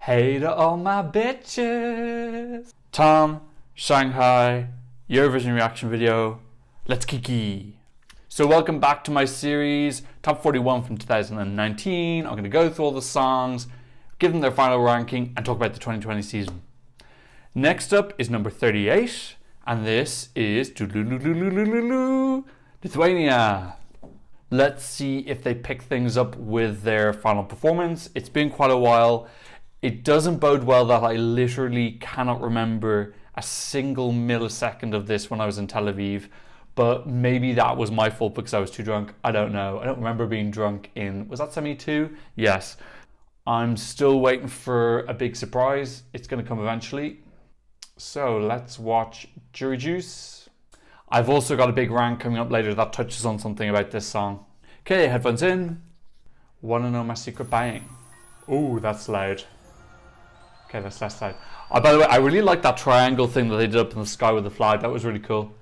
Hey to all my bitches. Tom, Shanghai, Eurovision reaction video. Let's kiki. So welcome back to my series, Top 41 from 2019. I'm going to go through all the songs, give them their final ranking, and talk about the 2020 season. Next up is number 38, and this is Lithuania. Let's see if they pick things up with their final performance. It's been quite a while. It doesn't bode well that I literally cannot remember a single millisecond of this when I was in Tel Aviv, but maybe that was my fault because I was too drunk. I don't know. I don't remember being drunk in, was that Semi 2? Yes. I'm still waiting for a big surprise. It's going to come eventually. So let's watch Jury Juice. I've also got a big rant coming up later that touches on something about this song. Okay, headphones in. Wanna know my secret buying? Ooh, that's loud. Okay, that's less loud. Oh, by the way, I really like that triangle thing that they did up in the sky with the flag. That was really cool.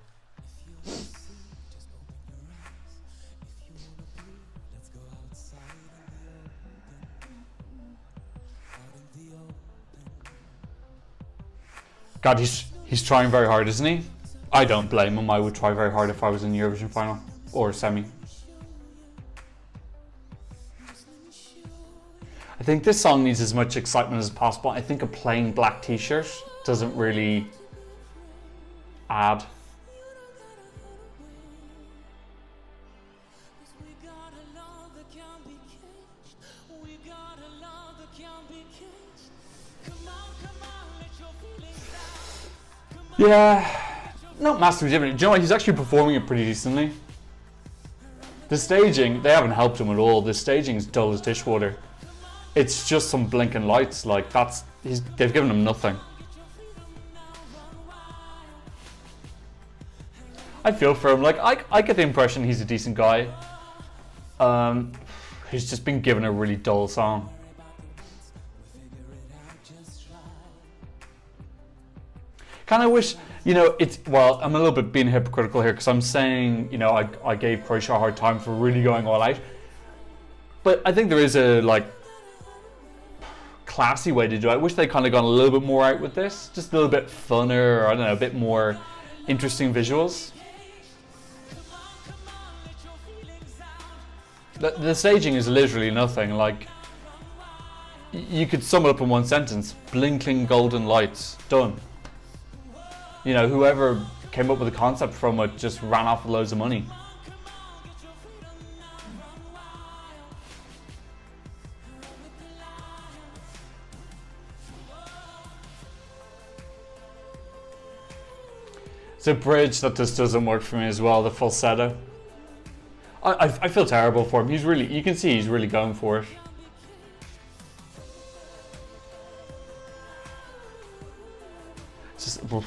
God, he's trying very hard, isn't he? I don't blame him. I would try very hard if I was in the Eurovision final or semi. I think this song needs as much excitement as possible. I think a plain black t-shirt doesn't really add. Yeah, not massively different. Do you know what? He's actually performing it pretty decently. The staging, they haven't helped him at all. The staging is dull as dishwater. It's just some blinking lights, like they've given him nothing. I feel for him, like I get the impression he's a decent guy. He's just been given a really dull song. Kind of wish, you know, well, I'm a little bit being hypocritical here because I'm saying, you know, I gave Croatia a hard time for really going all out. But I think there is a, like, classy way to do it. I wish they kind of gone a little bit more out with this. Just a little bit funner, or I don't know, a bit more interesting visuals. The staging is literally nothing. Like, you could sum it up in one sentence. Blinking golden lights. Done. You know, whoever came up with the concept from it just ran off with loads of money. It's a bridge that just doesn't work for me as well, the falsetto. I feel terrible for him. He's really, you can see he's really going for it. It's just, oof.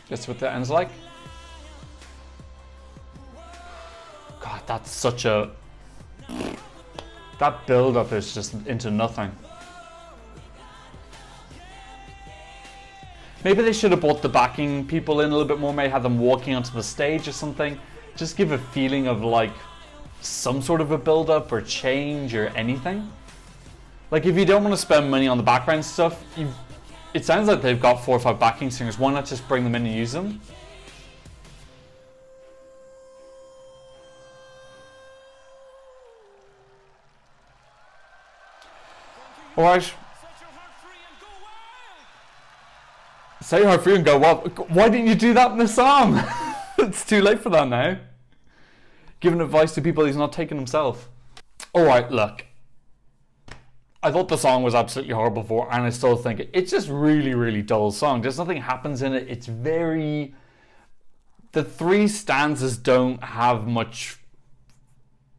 That's what that ends like. God, that's such a... That build-up is just into nothing. Maybe they should have brought the backing people in a little bit more, maybe have them walking onto the stage or something. Just give a feeling of like some sort of a build-up or change or anything. Like if you don't want to spend money on the background stuff, it sounds like they've got 4 or 5 backing singers. Why not just bring them in and use them? Alright. Set your heart free and go wild. Why didn't you do that in the song? It's too late for that now. Giving advice to people he's not taking himself. Alright, look. I thought the song was absolutely horrible before, and I still think it's just really, really dull song. There's nothing happens in it. It's very... The 3 stanzas don't have much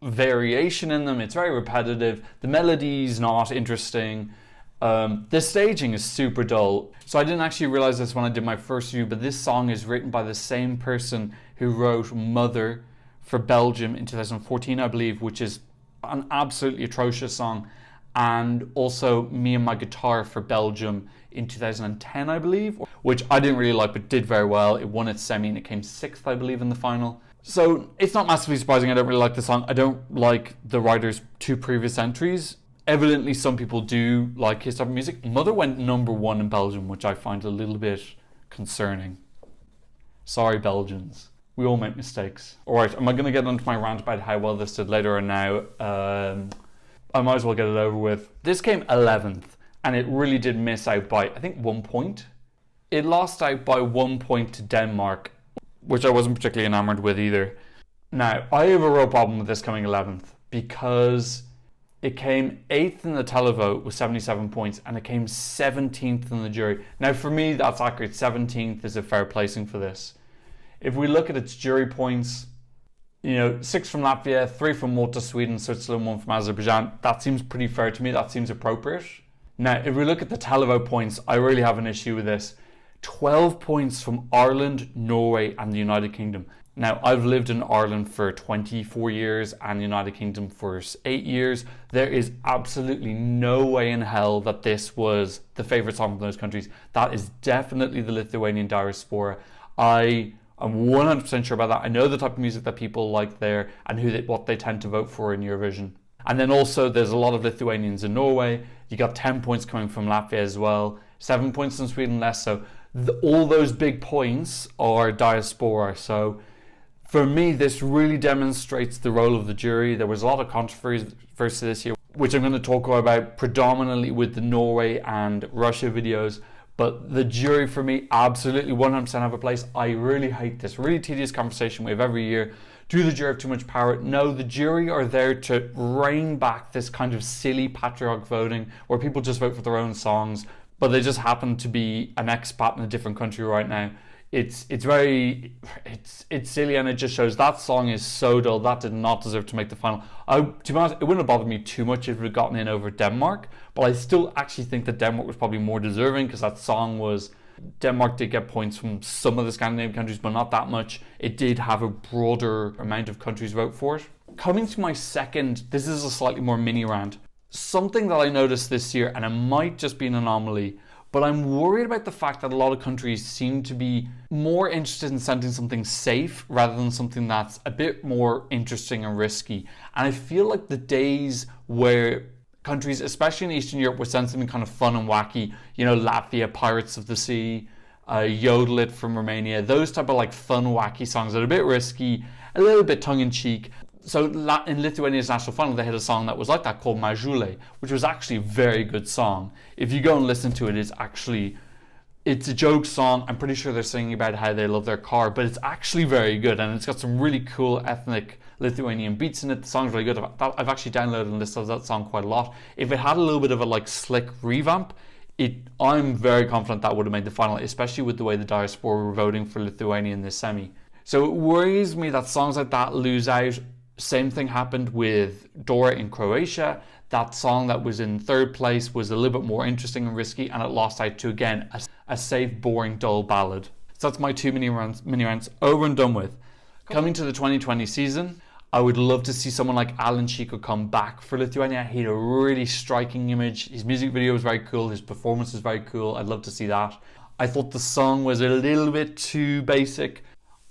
variation in them. It's very repetitive. The melody's not interesting. The staging is super dull. So I didn't actually realize this when I did my first review, but this song is written by the same person who wrote Mother for Belgium in 2014, I believe, which is an absolutely atrocious song. And also Me and My Guitar for Belgium in 2010, I believe, which I didn't really like but did very well. It won its semi and it came 6th, I believe, in the final. So it's not massively surprising I don't really like the song. I don't like the writer's 2 previous entries. Evidently, some people do like his type of music. Mother went number 1 in Belgium, which I find a little bit concerning. Sorry, Belgians. We all make mistakes. Alright, am I going to get onto my rant about how well this did later or now? I might as well get it over with. This came 11th, and it really did miss out by, I think, 1 point. It lost out by 1 point to Denmark, which I wasn't particularly enamored with either. Now, I have a real problem with this coming 11th, because it came 8th in the televote with 77 points, and it came 17th in the jury. Now, for me, that's accurate. 17th is a fair placing for this. If we look at its jury points, 6 from Latvia, 3 from Malta, Sweden, Switzerland, 1 from Azerbaijan. That seems pretty fair to me. That seems appropriate. Now, if we look at the televote points, I really have an issue with this. 12 points from Ireland, Norway, and the United Kingdom. Now, I've lived in Ireland for 24 years and the United Kingdom for 8 years. There is absolutely no way in hell that this was the favourite song from those countries. That is definitely the Lithuanian diaspora. I'm 100% sure about that. I know the type of music that people like there and what they tend to vote for in Eurovision. And then also there's a lot of Lithuanians in Norway. You got 10 points coming from Latvia as well. 7 points in Sweden less. So all those big points are diaspora. So for me, this really demonstrates the role of the jury. There was a lot of controversy this year, which I'm going to talk about predominantly with the Norway and Russia videos. But the jury for me absolutely 100% have a place. I really hate this really tedious conversation we have every year. Do the jury have too much power? No, the jury are there to rein back this kind of silly patriotic voting where people just vote for their own songs, but they just happen to be an expat in a different country right now. It's silly, and it just shows that song is so dull. That did not deserve to make the final. To be honest, it wouldn't have bothered me too much if it had gotten in over Denmark, but I still actually think that Denmark was probably more deserving because that song was... Denmark did get points from some of the Scandinavian countries, but not that much. It did have a broader amount of countries vote for it. Coming to my second, this is a slightly more mini rant. Something that I noticed this year, and it might just be an anomaly, but I'm worried about the fact that a lot of countries seem to be more interested in sending something safe rather than something that's a bit more interesting and risky. And I feel like the days where countries, especially in Eastern Europe, were sending something kind of fun and wacky, Latvia, Pirates of the Sea, Yodel It from Romania, those type of like fun, wacky songs that are a bit risky, a little bit tongue-in-cheek. So in Lithuania's national final, they had a song that was like that called Majule, which was actually a very good song. If you go and listen to it, it's a joke song. I'm pretty sure they're singing about how they love their car, but it's actually very good, and it's got some really cool ethnic Lithuanian beats in it. The song's really good. I've actually downloaded and listened to that song quite a lot. If it had a little bit of a slick revamp, I'm very confident that would have made the final, especially with the way the diaspora were voting for Lithuania in this semi. So it worries me that songs like that lose out. Same thing happened with Dora in Croatia. That song that was in 3rd place was a little bit more interesting and risky, and it lost out to, again, a safe, boring, dull ballad. So that's my 2 mini rants over and done with. Coming to the 2020 season, I would love to see someone like Alan Chico come back for Lithuania. He had a really striking image. His music video was very cool. His performance was very cool. I'd love to see that. I thought the song was a little bit too basic.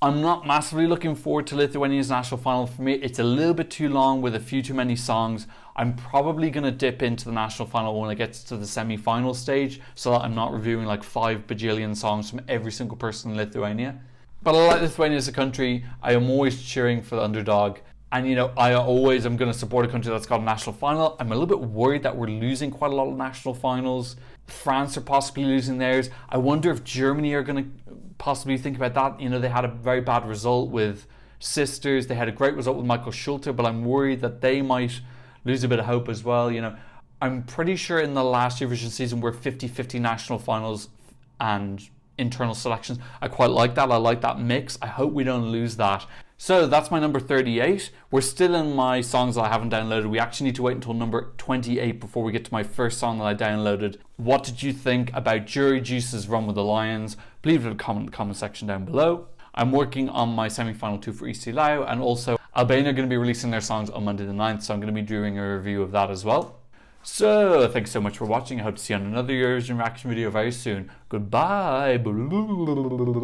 I'm not massively looking forward to Lithuania's national final. For me, it's a little bit too long with a few too many songs. I'm probably going to dip into the national final when it gets to the semi-final stage so that I'm not reviewing 5 bajillion songs from every single person in Lithuania. But I like Lithuania as a country. I am always cheering for the underdog. And I always am going to support a country that's got a national final. I'm a little bit worried that we're losing quite a lot of national finals. France are possibly losing theirs. I wonder if Germany are going to possibly think about that. They had a very bad result with Sisters. They had a great result with Michael Schulte, but I'm worried that they might lose a bit of hope as well. I'm pretty sure in the last Eurovision season we're 50-50 national finals and internal selections. I quite like that. I like that mix. I hope we don't lose that. So that's my number 38. We're still in my songs that I haven't downloaded. We actually need to wait until number 28 before we get to my first song that I downloaded. What did you think about Jury Juice's Run with the Lions? Leave it in the comment section down below. I'm working on my semi-final 2 for ESC and also Albania are going to be releasing their songs on Monday the 9th, so I'm going to be doing a review of that as well. So, thanks so much for watching. I hope to see you on another Eurovision reaction video very soon. Goodbye.